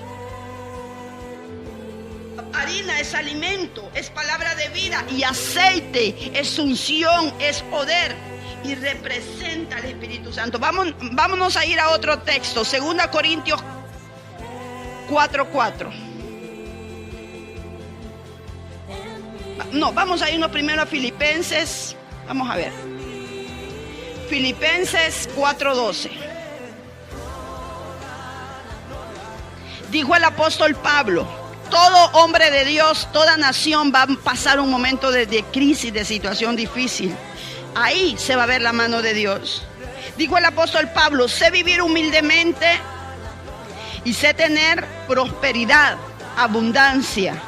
Harina es alimento, es palabra de vida, y aceite es unción, es poder y representa al Espíritu Santo. Vámonos a ir a otro texto, 2 Corintios 4:4. No, vamos a irnos primero a Filipenses. Vamos a ver. Filipenses 4:12. Dijo el apóstol Pablo: todo hombre de Dios, toda nación va a pasar un momento de crisis, de situación difícil. Ahí se va a ver la mano de Dios. Dijo el apóstol Pablo: sé vivir humildemente y sé tener prosperidad, abundancia.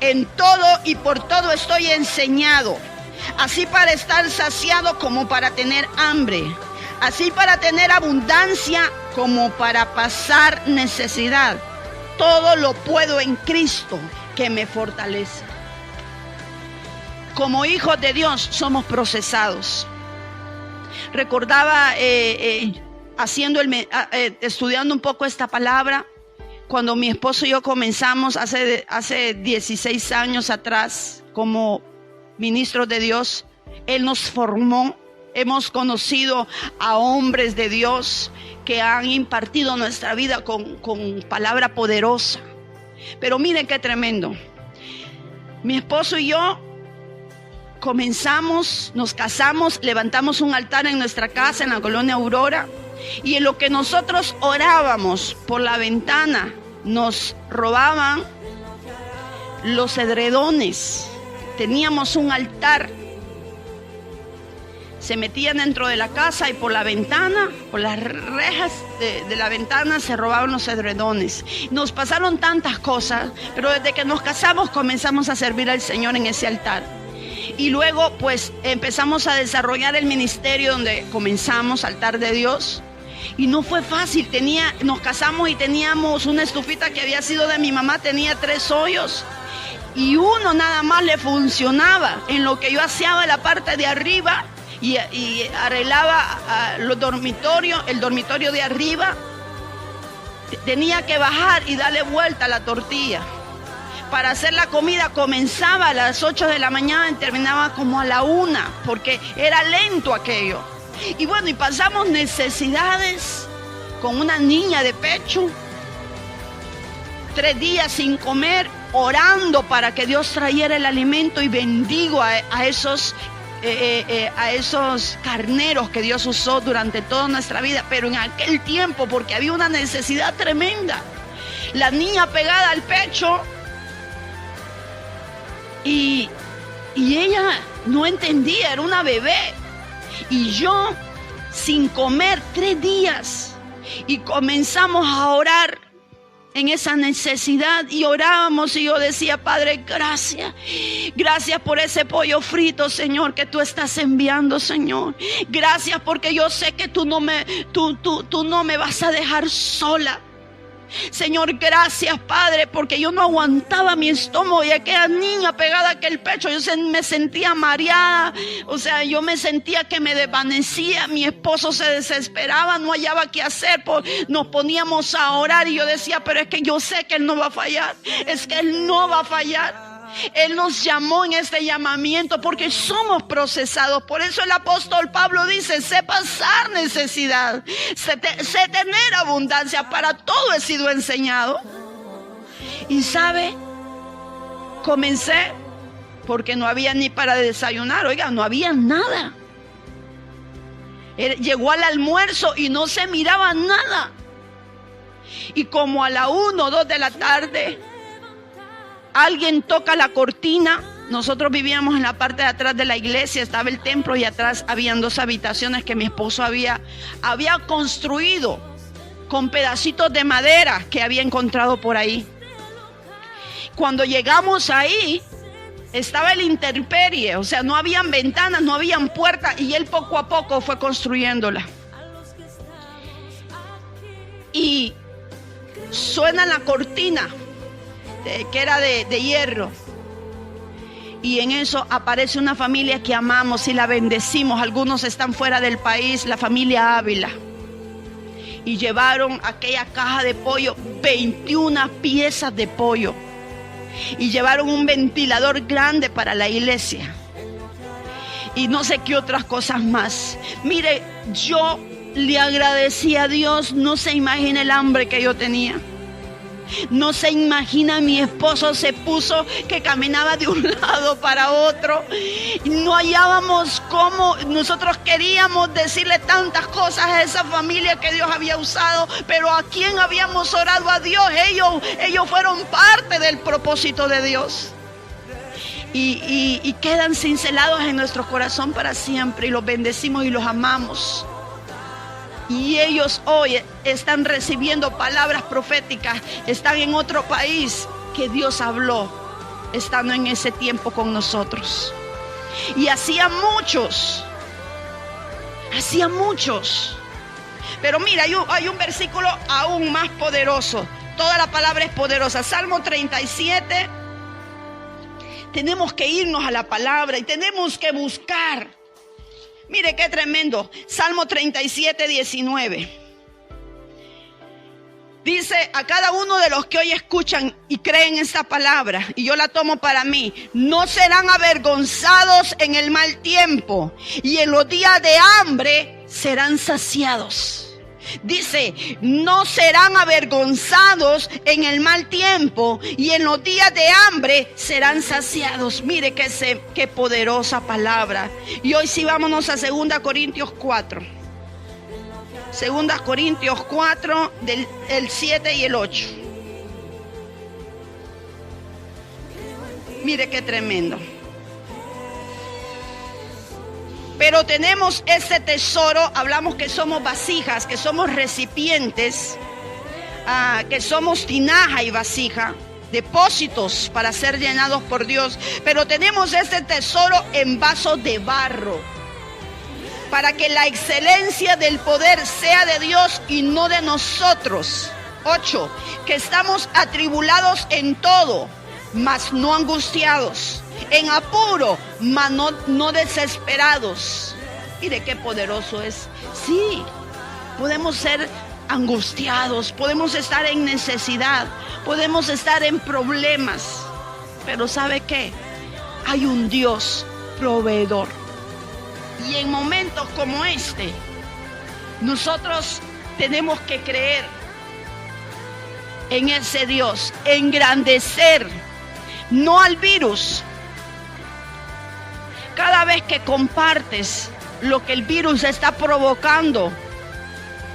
En todo y por todo estoy enseñado, así para estar saciado como para tener hambre, así para tener abundancia como para pasar necesidad. Todo lo puedo en Cristo que me fortalece. Como hijos de Dios somos procesados. Recordaba estudiando un poco esta palabra, cuando mi esposo y yo comenzamos hace 16 años atrás como ministros de Dios. Él nos formó. Hemos conocido a hombres de Dios que han impartido nuestra vida con palabra poderosa. Pero miren qué tremendo. Mi esposo y yo comenzamos, nos casamos, levantamos un altar en nuestra casa en la colonia Aurora, y en lo que nosotros orábamos por la ventana, nos robaban los edredones. Teníamos un altar. Se metían dentro de la casa y por la ventana, por las rejas de la ventana, se robaban los edredones. Nos pasaron tantas cosas, pero desde que nos casamos comenzamos a servir al Señor en ese altar. Y luego pues empezamos a desarrollar el ministerio donde comenzamos, Altar de Dios. Y no fue fácil. Nos casamos y teníamos una estufita que había sido de mi mamá, tenía 3 hoyos. Y uno nada más le funcionaba. En lo que yo hacía la parte de arriba y arreglaba el dormitorio de arriba, tenía que bajar y darle vuelta a la tortilla. Para hacer la comida comenzaba a las 8 de la mañana y terminaba como a la 1, porque era lento aquello. Y bueno, y pasamos necesidades con una niña de pecho, 3 días sin comer, orando para que Dios trayera el alimento, y bendigo a esos carneros que Dios usó durante toda nuestra vida. Pero en aquel tiempo, porque había una necesidad tremenda, la niña pegada al pecho, y ella no entendía, era una bebé, y yo sin comer 3 días, y comenzamos a orar en esa necesidad y orábamos y yo decía, Padre, gracias. Gracias por ese pollo frito, Señor, que tú estás enviando, Señor. Gracias porque yo sé que tú no me vas a dejar sola. Señor, gracias, Padre, porque yo no aguantaba mi estómago y aquella niña pegada a aquel pecho, me sentía mareada, o sea, yo me sentía que me desvanecía, mi esposo se desesperaba, no hallaba qué hacer, nos poníamos a orar y yo decía, pero es que yo sé que Él no va a fallar, es que Él no va a fallar. Él nos llamó en este llamamiento porque somos procesados. Por eso el apóstol Pablo dice, sé pasar necesidad, sé tener abundancia, para todo he sido enseñado. Y sabe, comencé porque no había ni para desayunar, oiga, no había nada. Él llegó al almuerzo y no se miraba nada. Y como a la 1 o 2 de la tarde, alguien toca la cortina. Nosotros vivíamos en la parte de atrás de la iglesia, estaba el templo y atrás habían 2 habitaciones que mi esposo había construido con pedacitos de madera que había encontrado por ahí. Cuando llegamos ahí, estaba el intemperie, o sea, no habían ventanas, no habían puertas, y él poco a poco fue construyéndola. Y suena la cortina, que era de hierro, y en eso aparece una familia que amamos y la bendecimos. Algunos están fuera del país, la familia Ávila, y llevaron aquella caja de pollo, 21 piezas de pollo, y llevaron un ventilador grande para la iglesia y no sé qué otras cosas más. Mire, yo le agradecí a Dios, no se imagina el hambre que yo tenía. No se imagina, mi esposo se puso que caminaba de un lado para otro. No hallábamos cómo. Nosotros queríamos decirle tantas cosas a esa familia que Dios había usado, pero a quien habíamos orado, a Dios. Ellos fueron parte del propósito de Dios. Y quedan cincelados en nuestro corazón para siempre. Y los bendecimos y los amamos. Y ellos hoy están recibiendo palabras proféticas, están en otro país que Dios habló, estando en ese tiempo con nosotros. Y hacía muchos. Pero mira, hay un versículo aún más poderoso. Toda la palabra es poderosa. Salmo 37. Tenemos que irnos a la palabra y tenemos que buscar. Mire qué tremendo. Salmo 37, 19. Dice a cada uno de los que hoy escuchan y creen esta palabra, y yo la tomo para mí: no serán avergonzados en el mal tiempo, y en los días de hambre serán saciados. Dice, no serán avergonzados en el mal tiempo, y en los días de hambre serán saciados. Mire qué poderosa palabra. Y hoy sí vámonos a 2 Corintios 4. 2 Corintios 4, del 7 y el 8. Mire qué tremendo. Pero tenemos ese tesoro, hablamos que somos vasijas, que somos recipientes, que somos tinaja y vasija, depósitos para ser llenados por Dios. Pero tenemos ese tesoro en vasos de barro, para que la excelencia del poder sea de Dios y no de nosotros. 8. Que estamos atribulados en todo, mas no angustiados, en apuro, mas no desesperados. Mire qué poderoso es. Sí, podemos ser angustiados, podemos estar en necesidad, podemos estar en problemas, pero ¿sabe qué? Hay un Dios proveedor. Y en momentos como este, nosotros tenemos que creer en ese Dios, engrandecer, no al virus. Cada vez que compartes lo que el virus está provocando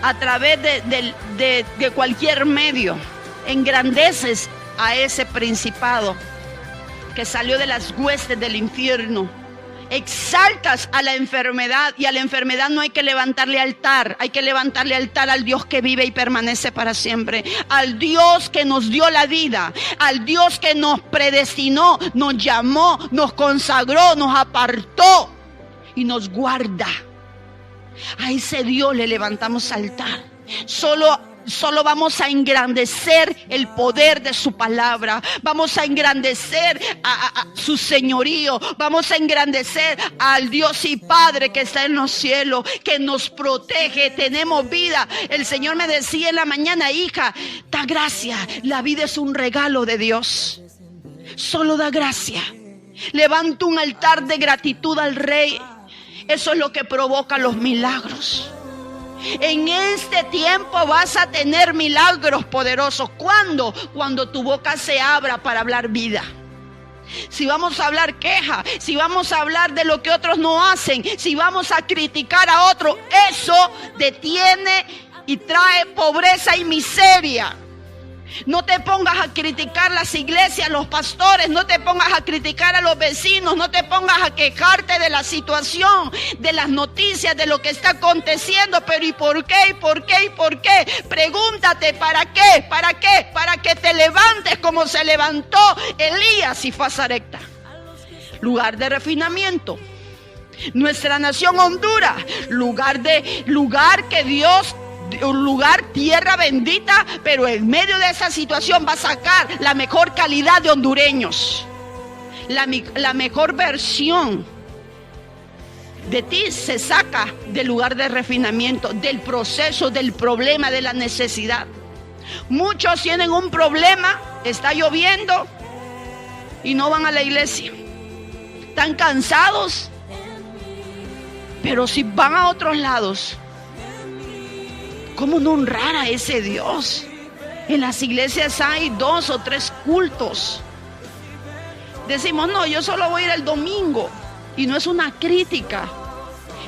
a través de cualquier medio, engrandeces a ese principado que salió de las huestes del infierno exaltas a la enfermedad, y a la enfermedad no hay que levantarle altar, hay que levantarle altar al Dios que vive y permanece para siempre, al Dios que nos dio la vida, al Dios que nos predestinó, nos llamó, nos consagró, nos apartó y nos guarda. A ese Dios le levantamos altar. Solo vamos a engrandecer el poder de su palabra. Vamos a engrandecer a su señorío. Vamos a engrandecer al Dios y Padre que está en los cielos, que nos protege. Tenemos vida. El Señor me decía en la mañana: hija, da gracia. La vida es un regalo de Dios. Solo da gracia. Levanta un altar de gratitud al Rey. Eso es lo que provoca los milagros. En este tiempo vas a tener milagros poderosos. ¿Cuándo? Cuando tu boca se abra para hablar vida. Si vamos a hablar queja, si vamos a hablar de lo que otros no hacen, si vamos a criticar a otro, eso detiene y trae pobreza y miseria. No te pongas a criticar las iglesias, los pastores, no te pongas a criticar a los vecinos, no te pongas a quejarte de la situación, de las noticias, de lo que está aconteciendo. Pero ¿y por qué? ¿Y por qué? ¿Y por qué? Pregúntate, ¿para qué? ¿Para qué? Para que te levantes como se levantó Elías y fue a Sarepta, lugar de refinamiento. Nuestra nación Honduras, lugar que Dios, un lugar, tierra bendita, pero en medio de esa situación va a sacar la mejor calidad de hondureños, la mejor versión de ti se saca del lugar de refinamiento, del proceso, del problema, de la necesidad. Muchos tienen un problema, está lloviendo y no van a la iglesia, están cansados, pero si van a otros lados, ¿cómo no honrar a ese Dios? En las iglesias hay 2 o 3 cultos. Decimos, no, yo solo voy a ir el domingo. Y no es una crítica.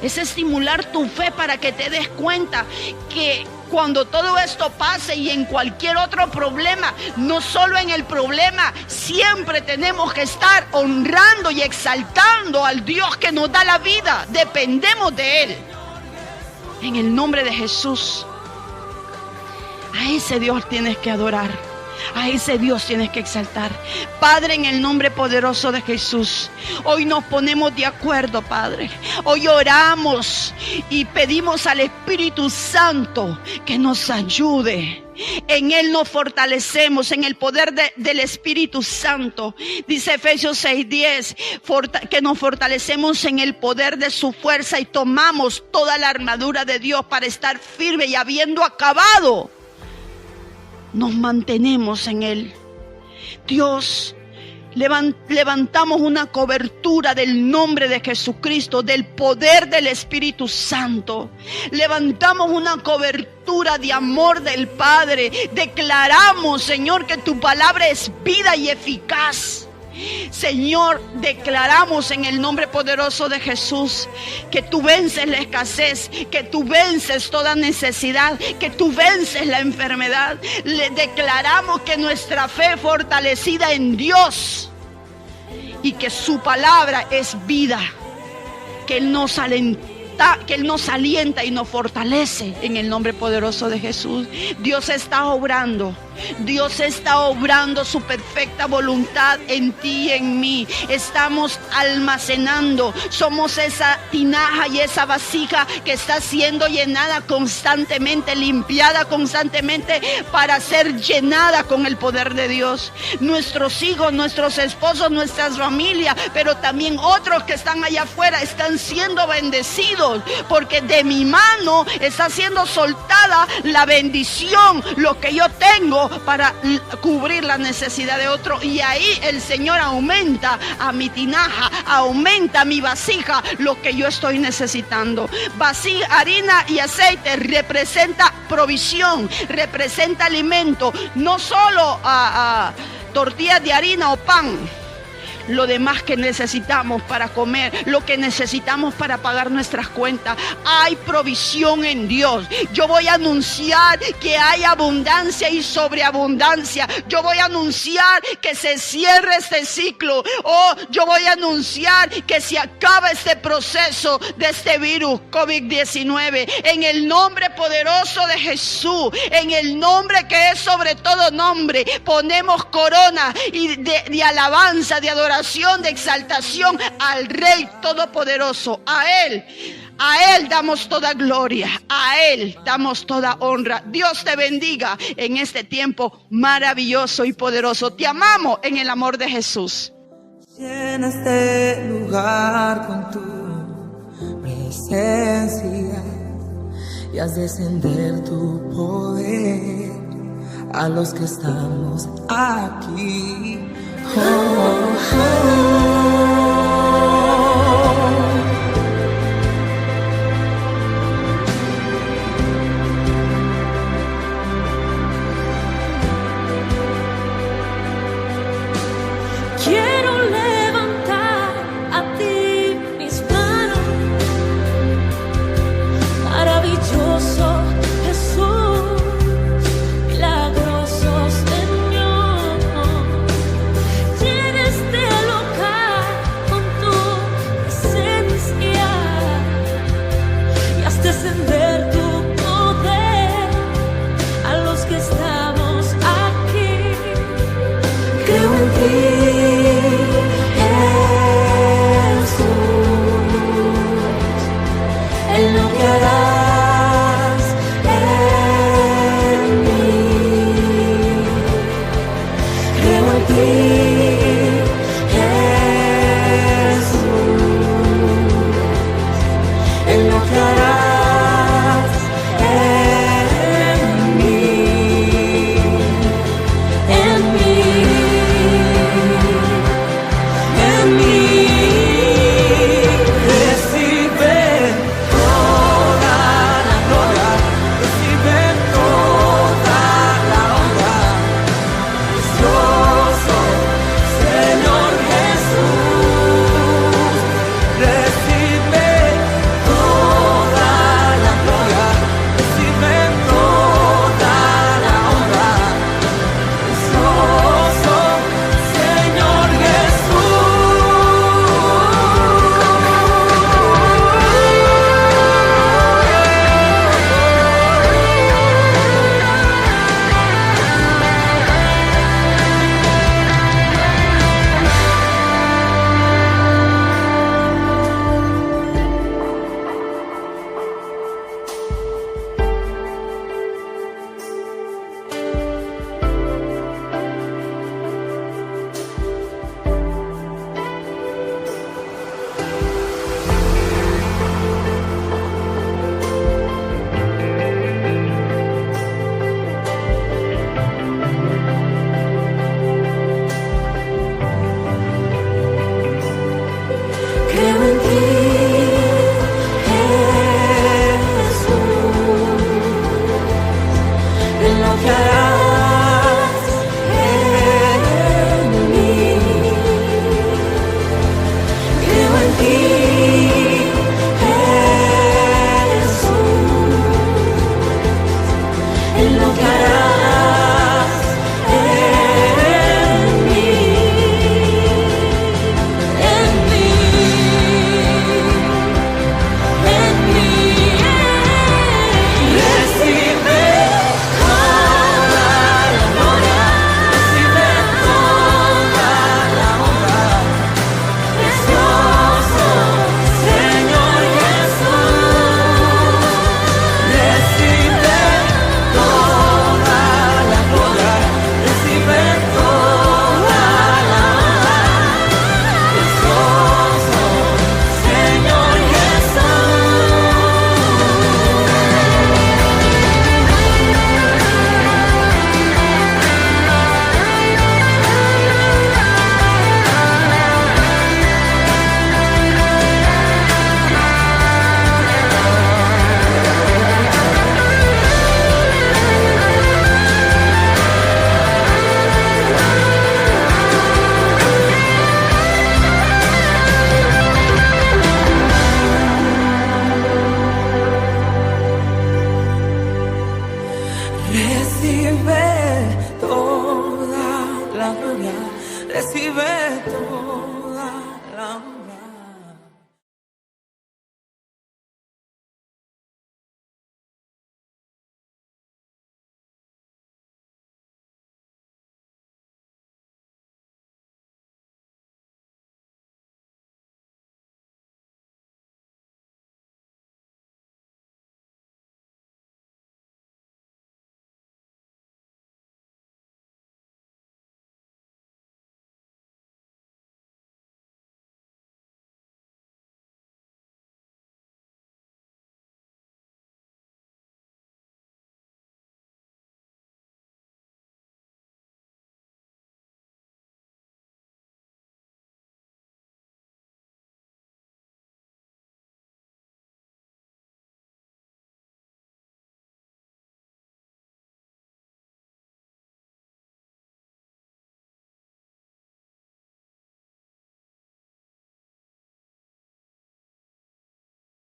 Es estimular tu fe para que te des cuenta que cuando todo esto pase y en cualquier otro problema, no solo en el problema, siempre tenemos que estar honrando y exaltando al Dios que nos da la vida. Dependemos de Él. En el nombre de Jesús. A ese Dios tienes que adorar. A ese Dios tienes que exaltar. Padre, en el nombre poderoso de Jesús, hoy nos ponemos de acuerdo, Padre. Hoy oramos y pedimos al Espíritu Santo que nos ayude. En Él nos fortalecemos, en el poder del Espíritu Santo. Dice Efesios 6:10, que nos fortalecemos en el poder de su fuerza y tomamos toda la armadura de Dios para estar firme, y habiendo acabado, nos mantenemos en Él. Dios, levantamos una cobertura del nombre de Jesucristo, del poder del Espíritu Santo. Levantamos una cobertura de amor del Padre. Declaramos, Señor, que tu palabra es vida y eficaz. Señor, declaramos en el nombre poderoso de Jesús que tú vences la escasez, que tú vences toda necesidad, que tú vences la enfermedad. Le declaramos que nuestra fe fortalecida en Dios y que su palabra es vida, que Él nos alienta y nos fortalece en el nombre poderoso de Jesús. Dios está obrando. Dios está obrando su perfecta voluntad en ti y en mí. Estamos almacenando. Somos esa tinaja y esa vasija que está siendo llenada constantemente, limpiada constantemente para ser llenada con el poder de Dios. Nuestros hijos, nuestros esposos, nuestras familias, pero también otros que están allá afuera están siendo bendecidos, porque de mi mano está siendo soltada la bendición, lo que yo tengo para cubrir la necesidad de otro. Y ahí el Señor aumenta a mi tinaja, aumenta a mi vasija lo que yo estoy necesitando. Vasija, harina y aceite representa provisión, representa alimento, no solo tortillas de harina o pan. lo demás que necesitamos para comer, lo que necesitamos para pagar nuestras cuentas. Hay provisión en Dios. Yo voy a anunciar que hay abundancia y sobreabundancia. Yo voy a anunciar que se cierre este ciclo. Yo voy a anunciar que se acaba este proceso de este virus COVID-19. En el nombre poderoso de Jesús, en el nombre que es sobre todo nombre, ponemos corona y de alabanza, de adoración, de exaltación al Rey Todopoderoso. A Él damos toda gloria, a Él damos toda honra. Dios te bendiga en este tiempo maravilloso y poderoso. Te amamos en el amor de Jesús. Llena este lugar con tu presencia y haz descender tu poder a los que estamos aquí. Oh, oh, oh. Quiero levantar a ti mis manos, maravilloso Jesús, milagroso Señor. Llena este lugar con tu presencia y haz descender tu poder a los que estamos aquí. Creo en ti. En lo que